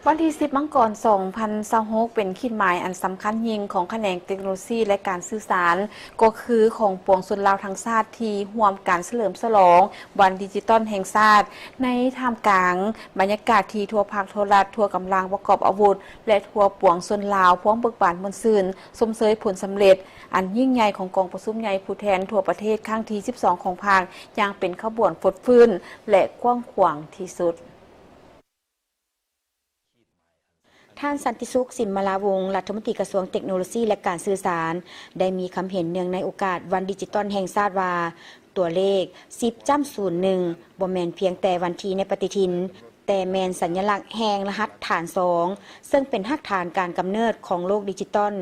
วันที่10มังกร2026เป็นขีดหมายอันสำคัญยิ่งของแขนงเทคโนโลยีและการสื่อสารก็คือของปวงชนลาวทั้งชาติที่ร่วมการเฉลิมฉลองวันดิจิตอลแห่งชาติในท่ามกลางบรรยากาศที่ทั่วภาคทั่วรัฐทั่วกำลังประกอบอาวุธและทั่วปวงชนลาวพร้อมเบิกบานมวลซื่นสมเสยผลสำเร็จอันยิ่งใหญ่ของกองประชุมใหญ่ผู้แทนทั่วประเทศครั้งที่12ของภาคอย่างเป็นขบวนฟดฟื้นและกว้างขวางที่สุดท่านสันติสุข สิมมาลาวงศ์รัฐมนตรีกระทรวงเทคโนโลยีและการสื่อสารได้มีคำเห็นเนื่องในโอกาสวันดิจิตอลแห่งชาติว่าตัวเลข10.01บ่แม่นเพียงแต่วันที่ในปฏิทินแต่แมนสัญลักษณ์แห่งรหัสฐาน2ซึ่งเป็นรากฐานการกำเนิดของโลกดิจิตอล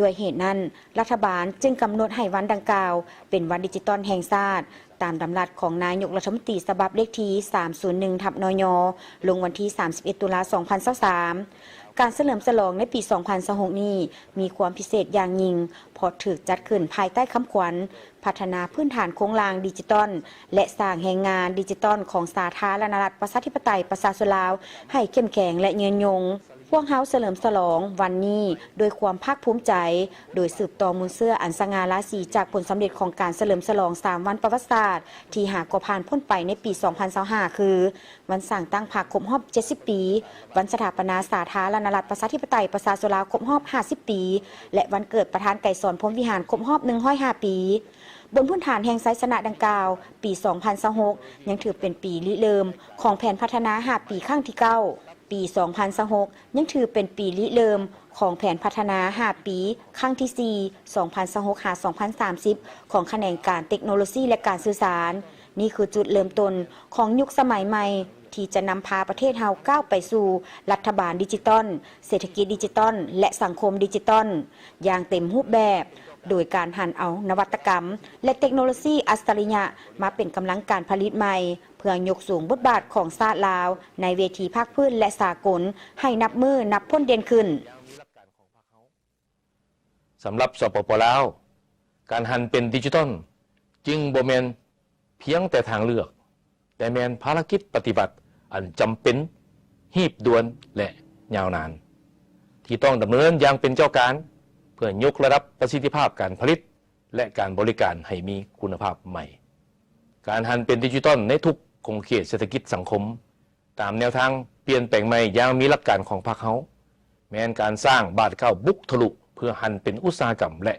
ด้วยเหตุนั้นรัฐบาลจึงกำหนดให้วันดังกล่าวเป็นวันดิจิตอลแห่งชาติตามดำรัสของนายกรัฐมนตรีฉบับเลขที่301/นย.ลงวันที่31ตุลาคม2023การเฉลิมฉลองในปี2026นี้มีความพิเศษอย่างยิ่งเพราะถูกจัดขึ้นภายใต้คำขวัญพัฒนาพื้นฐานโครงสร้างดิจิตอลและสร้างแรงงานดิจิตอลของสาธารณรัฐประชาธิปไตยประชาชนลาวให้เข้มแข็งและยืนยงพวกเฮาเฉลิมฉลองวันนี้โดยความภาคภูมิใจโดยสืบต่อมูลเสื้ออันสง่าราศีจากผลสำเร็จของการเฉลิมฉลอง3วันประวัติศาสตร์ที่หากก็ผ่านพ้นไปในปี2025คือวันสร้างตั้งพรรคครบรอบ70ปีวันสถาปนาสาธารณรัฐประชาธิปไตยประชาชนลาวครบรอบ50ปีและวันเกิดประธานไกรสอนพรหมวิหารครบรอบ105ปีบนพื้นฐานแห่งไซสนะดังกล่าวปี2026ยังถือเป็นปีริเริ่มของแผนพัฒนา5ปีครั้งที่9ปี2026ยังถือเป็นปีริเริ่มของแผนพัฒนา5ปีครั้งที่4 2026-2030 ของแขนงการเทคโนโลยีและการสื่อสารนี่คือจุดเริ่มต้นของยุคสมัยใหม่ที่จะนำพาประเทศเฮาก้าวไปสู่รัฐบาลดิจิตอลเศรษฐกิจดิจิตอลและสังคมดิจิตอลอย่างเต็มรูปแบบโดยการหันเอานวัตกรรมและเทคโนโลยีอัจฉริยะมาเป็นกำลังการผลิตใหม่เพื่อยกสูงบทบาทของชาติลาวในเวทีภาคพื้นและสากลให้นับมือนับพ้นเด่นขึ้นสำหรับสปป.ลาวการหันเป็นดิจิตอลจึงบ่แม่นเพียงแต่ทางเลือกแต่แม่นภารกิจปฏิบัติอันจำเป็นรีบด่วนและยาวนานที่ต้องดำเนินอย่างเป็นเจ้าการเพื่อยกระดับประสิทธิภาพการผลิตและการบริการให้มีคุณภาพใหม่การหันเป็นดิจิตอลในทุกขอบเขตเศรษฐกิจสังคมตามแนวทางเปลี่ยนแปลงใหม่อย่างมีหลักการของพรรคเฮาแม้นการสร้างบาทเก้าบุกทะลุเพื่อหันเป็นอุตสาหกรรมและ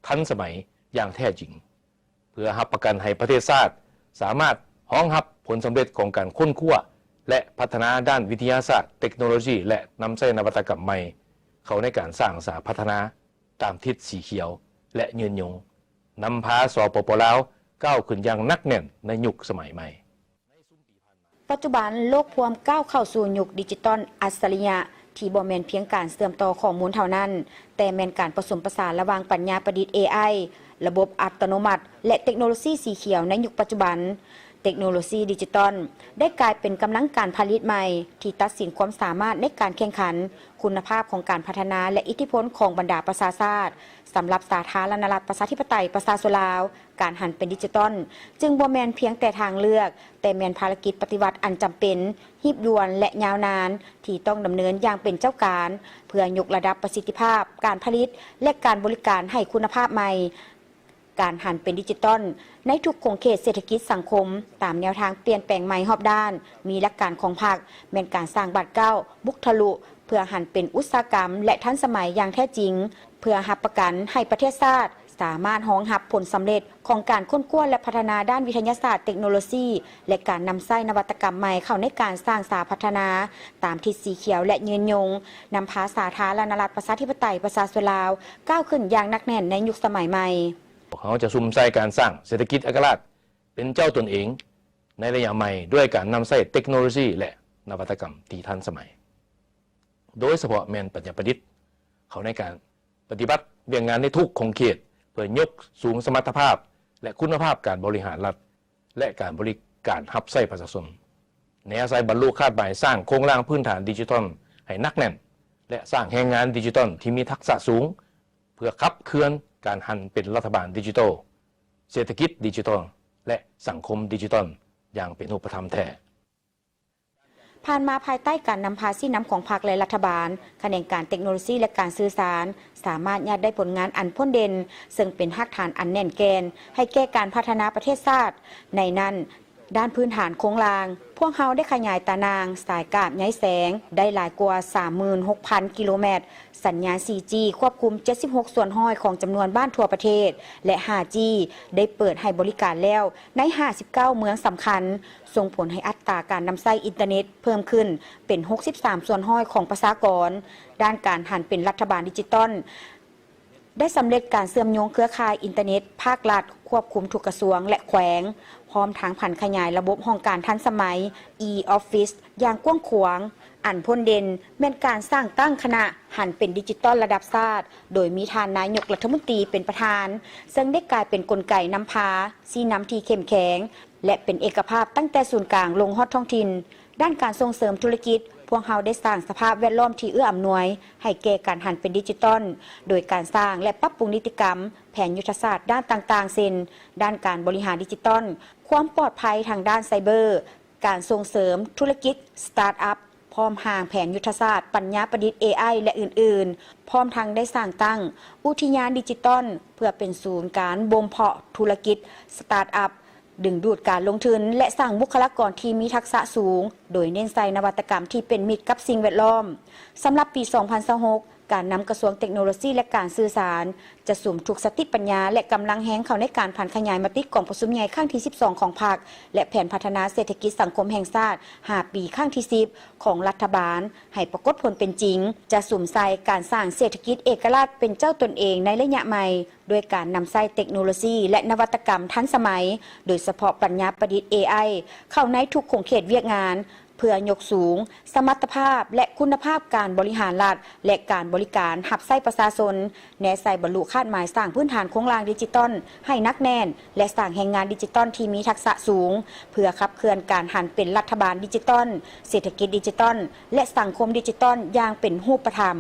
ทันสมัยอย่างแท้จริงเพื่อรับประกันให้ประเทศชาติสามารถรองรับผลสำเร็จของการค้นคว้าและพัฒนาด้านวิทยาศาสตร์เทคโนโลยีและนำใช้นวัตกรรมใหม่เข้าในการสร้างสาพัฒนาตามทิศสีเขียวและยืนยงนำพาสปป.ลาวก้าวขึ้นอย่างนักแน่นในยุคสมัยใหม่ปัจจุบันโลกพวมก้าวเข้าสู่ยุคดิจิตอลอัจฉริยะที่บ่แม่นเพียงการเชื่อมต่อข้อมูลเท่านั้นแต่แม่นการผสมผสานระหว่างปัญญาประดิษฐ์ AI ระบบอัตโนมัติและเทคโนโลยีสีเขียวในยุคปัจจุบันเทคโนโลยีดิจิตอลได้กลายเป็นกำลังการผลิตใหม่ที่ตัดสินความสามารถในการแข่งขันคุณภาพของการพัฒนาและอิทธิพลของบรรดาประชาชาติสำหรับสาธารณรัฐประชาธิปไตยประชาชนลาวการหันเป็นดิจิตอลจึงบ่แม่นเพียงแต่ทางเลือกแต่แม่นภารกิจปฏิวัติอันจำเป็นรีบด่วนและยาวนานที่ต้องดำเนินอย่างเป็นเจ้าการเพื่อยกระดับประสิทธิภาพการผลิตและการบริการให้คุณภาพใหม่การหันเป็นดิจิตอลในทุกขอบเขตเศรษฐกิจสังคมตามแนวทางเปลี่ยนแปลงใหม่รอบด้านมีหลักการของพรรคแม่นการสร้างบัตรเก้าบุกทะลุเพื่อหันเป็นอุตสาหกรรมและทันสมัยอย่างแท้จริงเพื่อรับประกันให้ประเทศชาติสามารถรองรับผลสำเร็จของการค้นคว้าและพัฒนาด้านวิทยาศาสตร์เทคโนโลยีและการนำใช้นวัตกรรมใหม่เข้าในการสร้างสาพัฒนาตามทิศสีเขียวและยืนยงนำพาสาธารณรัฐประชาธิปไตยประชาชนลาวก้าวขึ้นอย่างหนักแน่นในยุคสมัยใหม่เขาจะซุ่มใส่การสร้างเศรษฐกิจเอกราชเป็นเจ้าตนเองในระยะใหม่ด้วยการนำใช้เทคโนโลยีและนวัตกรรมที่ทันสมัยโดยเฉพาะแมนปัญญาประดิษฐ์เขาในการปฏิบัติเบี่ยงงานในทุกขอบเขตเพื่อยกสูงสมรรถภาพและคุณภาพการบริหารรัฐและการบริการรับใช้ประชาชนในอาศัยบรรลุคาดหมายสร้างโครงสร้างพื้นฐานดิจิทัลให้นักแน่นและสร้างแรงงานดิจิทัลที่มีทักษะสูงเพื่อขับเคลื่อนการหันเป็นรัฐบาลดิจิทัลเศรษฐกิจดิจิทัลและสังคมดิจิทัลอย่างเป็นรูปธรรมแท้ ผ่านมาภายใต้การนำพาซี่น้ำของพรรคและรัฐบาลแขนงการเทคโนโลยีและการสื่อสารสามารถยัดได้ผลงานอันพ้นเด่นซึ่งเป็นรากฐานอันแน่นแกนให้แก้การพัฒนาประเทศชาติในนั้นด้านพื้นฐานโครงรางพวกเขาได้ขยายตานางสายกาบย้ายแสงได้หลายกว่า 36,000 กิโลเมตรสัญญาณ 4G ควบคุม 76 ส่วนห้อยของจำนวนบ้านทั่วประเทศและ 5G ได้เปิดให้บริการแล้วใน 59 เมืองสำคัญส่งผลให้อัตราการนำใช้อินเทอร์เน็ตเพิ่มขึ้นเป็น 63 ส่วนห้อยของประชากรด้านการหันเป็นรัฐบาลดิจิตอลได้สำเร็จการเชื่อมโยงเครือข่ายอินเทอร์เน็ตภาครัฐควบคุมทุกกระทรวงและแขวงพร้อมทางผันขยายระบบห้องการทันสมัย e-office อย่างกว้างขวางอันพ้นเด่นแม่นการสร้างตั้งคณะหันเป็นดิจิตอลระดับชาติโดยมีทานนายกรัฐมนตรีเป็นประธานซึ่งได้กลายเป็นกลไกนำพาซีนำที่เข้มแข็งและเป็นเอกภาพตั้งแต่ศูนย์กลางลงฮอดท้องถิ่นด้านการส่งเสริมธุรกิจพวกเขาได้สร้างสภาพแวดล้อมที่เอื้ออำนวยให้แก่การหันเป็นดิจิตอลโดยการสร้างและปรับปรุงนิติกรรมแผนยุทธศาสตร์ด้านต่างๆเช่นด้านการบริหารดิจิตอลความปลอดภัยทางด้านไซเบอร์การส่งเสริมธุรกิจสตาร์ทอัพพร้อมห่างแผนยุทธศาสตร์ปัญญาประดิษฐ์ AI และอื่นๆพร้อมทั้งได้สร้างตั้งอุทยานดิจิตอลเพื่อเป็นศูนย์การบ่มเพาะธุรกิจสตาร์ทอัพดึงดูดการลงทุนและสร้างบุคลากรที่มีทักษะสูงโดยเน้นใส่นวัตกรรมที่เป็นมิตรกับสิ่งแวดล้อมสำหรับปี 2026 การนำกระทรวงเทคโนโลยีและการสื่อสารจะสุ่มทุกสติปัญญาและกำลังแห้งเข้าในการผ่านขยายมติกองประชุมใหญ่ครั้งที่ 12 ของพรรคและแผนพัฒนาเศรษฐกิจสังคมแห่งชาติ5 ปีครั้งที่ 10 ของรัฐบาลให้ปรากฏผลเป็นจริงจะสุ่มใส่การสร้างเศรษฐกิจเอกราชเป็นเจ้าตนเองในระยะใหม่ด้วยการนำใส่เทคโนโลยีและนวัตกรรมทันสมัยโดยเฉพาะปัญญาประดิษฐ์ AI เข้าในทุกโครงข่ายเวียกงานเพื่อยกสูงสมรรถภาพและคุณภาพการบริหารรัฐและการบริการหับไส้ประชาชนแนใส่บรรลุคาดหมายสร้างพื้นฐานโครงสร้างดิจิตอลให้นักแน่นและสร้างแรงงานดิจิตอลที่มีทักษะสูงเพื่อขับเคลื่อนการหันเป็นรัฐบาลดิจิตอลเศรษฐกิจดิจิตอลและสังคมดิจิตอลอย่างเป็นรูปธรรม